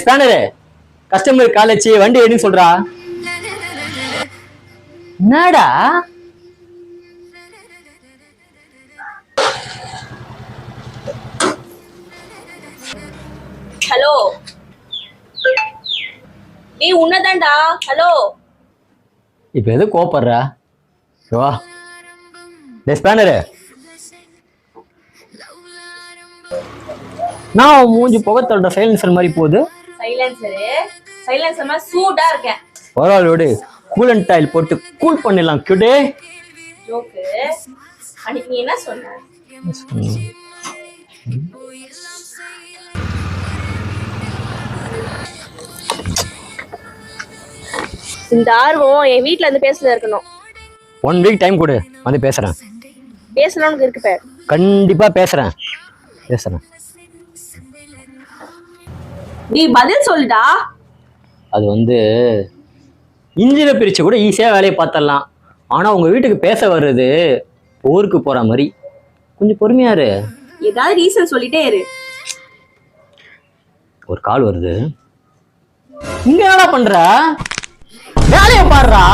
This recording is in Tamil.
ஸ்பேனரு கஸ்டமர் கால் வச்சு வண்டி எடுன்னு சொல்றா. என்னடா ஹலோ நீ உன்னதான்டா. ஹலோ இப்ப எது கோபப்படுறா? வா ஸ்பேனரு நான் மூஞ்சி புகத்தோட சைலன்சர் மாதிரி போகுது. சைலன்சர் சூடா இருக்கேன். பரவாயில்ல கூலண்ட் ஆயில் போட்டு கூல் பண்ணிடலாம். கிட்டே ஜோக்கு அன்னைக்கு நீ என்ன சொன்ன? இந்த ஆர்வம் என் வீட்ல இருந்து பேசல இருக்கணும். 1 வீக் டைம் கொடு, வந்து பேசுறேன். பேசணும்னு இருக்கு பேர். கண்டிப்பா பேசுறேன். நீ பதில் சொல்லுடா. அது வந்து இன்ஜினை பிரிச்சு கூட ஈஸியா வேலையை பார்த்தரலாம். ஆனா உங்க வீட்டுக்கு பேச வர்றது ஊருக்கு போற மாதிரி. கொஞ்சம் பொறுமையாரு. ஏதாவது ரீசன் சொல்லிட்டே இரு. ஒரு கால் வருது. இங்க என்ன பண்ற? வேலையை பாடுறா.